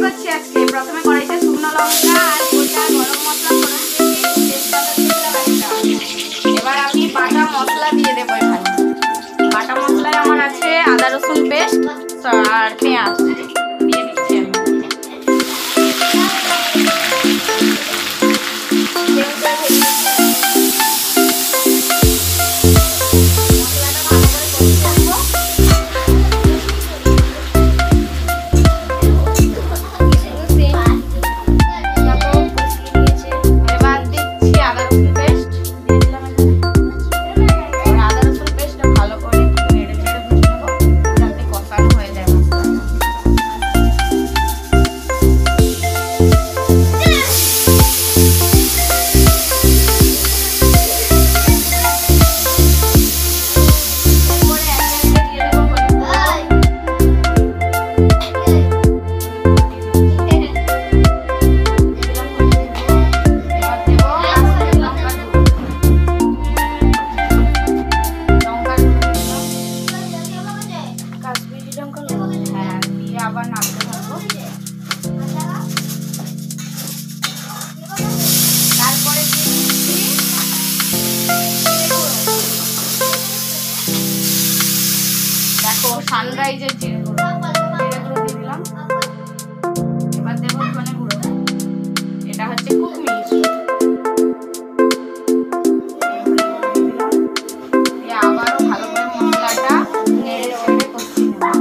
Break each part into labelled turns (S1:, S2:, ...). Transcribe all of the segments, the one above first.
S1: করছি আজকে। প্রথমে কড়াইতে শুকনো লঙ্কা আর গোটা গরম মশলা ফোড়ন দিয়েছি, তেজপাতা দিয়ে দিলাম একটা। এবার আমি বাটা মশলা দিয়ে দেবো এখানে। বাটা মশলায় আমার আছে আদা রসুন পেস্ট আর পেঁয়াজ দিয়ে দিচ্ছি আমি। আবার নাড়তে থাকবো। তারপরে দিয়ে দিচ্ছি দেখো সানরাইজের জিরে গুঁড়ো দিয়ে দিলাম। এবার দেবো ধনে গুঁড়ো, এটা হচ্ছে খুব মিষ্টি। আবারও ভালো করে মশলাটা নেড়ে চেড়ে কষিয়ে নেব।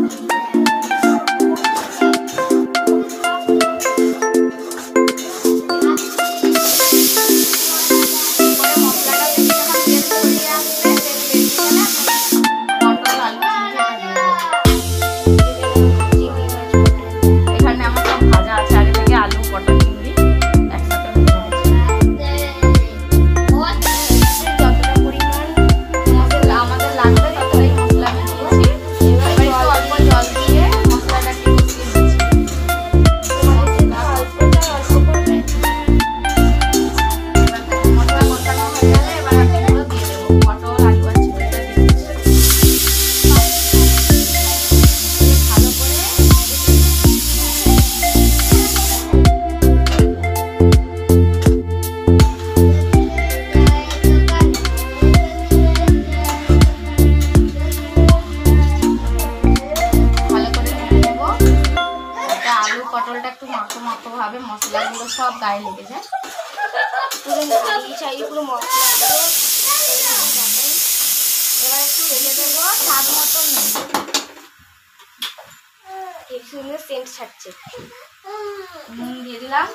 S1: পটলটা একটু মাখো মাখো ভাবে মশলাগুলো সব গায়ে লেগে যায়। এবার একটু রেখে দেবো স্বাদ মতন সেন্ট ছাড়ছে। নুন দিয়ে দিলাম,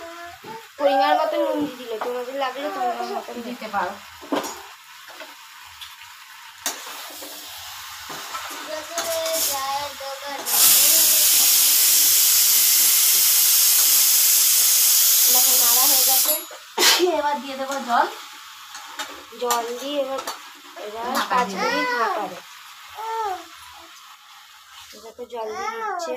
S1: পরিমাণ মতো নুন দিয়ে দিলে, তোমাদের লাগলে পরিমাণ মতন দিতে পারো। নাড়া হয়ে গেছে, এবার দিয়ে দেবো জল। জল দিয়ে এবার 5 মিনিট ঢাকাবে। এটাতে জল দিয়ে দিচ্ছে।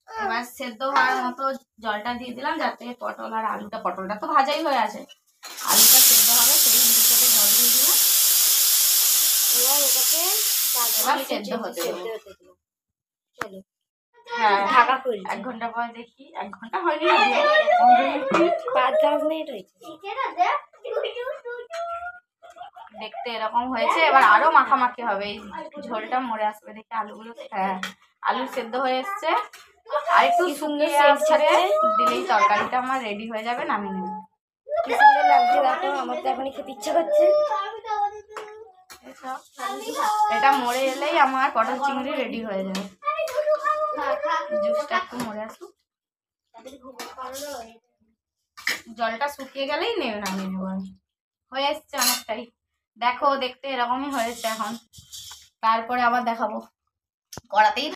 S1: এবার সেদ্ধ হওয়ার মতো জলটা দিয়ে দিলাম, যাতে পটল আর আলুটা, পটলটা তো ভাজাই হয়ে আছে, আলুটা সেদ্ধ হবে সেই হিসেবে জল দিয়ে দিলাম। এবার এটাকে সেদ্ধ হতে দেবো। চলো হ্যাঁ ঢাকা খুলি, 1 ঘন্টা পর দেখি। 1 ঘন্টা হয়নি, 5-10 মিনিট হয়েছে। দেখতে এরকম হয়েছে। এবার আরো মাখামাখি হবে, এই ঝোলটা মরে আসবে দেখে আলুগুলো। হ্যাঁ আলু সেদ্ধ হয়ে এসছে, আর একটু সুন্দর ছেড়ে দিলেই তরকারিটা আমার রেডি হয়ে যাবে, নামিয়ে নেব। কি সুন্দর লাগছে দেখো, আমার তো এখনই খেতে ইচ্ছা করছে। এটা মরে এলেই আমার পটল চিংড়ি রেডি হয়ে যাবে। জুসটা একটু মরে আসুক, জলটা শুকিয়ে গেলেই নামিয়ে নেবো। হয়ে এসছে অনেকটাই, দেখো দেখতে এরকমই হয়েছে এখন। তারপরে আবার দেখাবো, কড়াতেই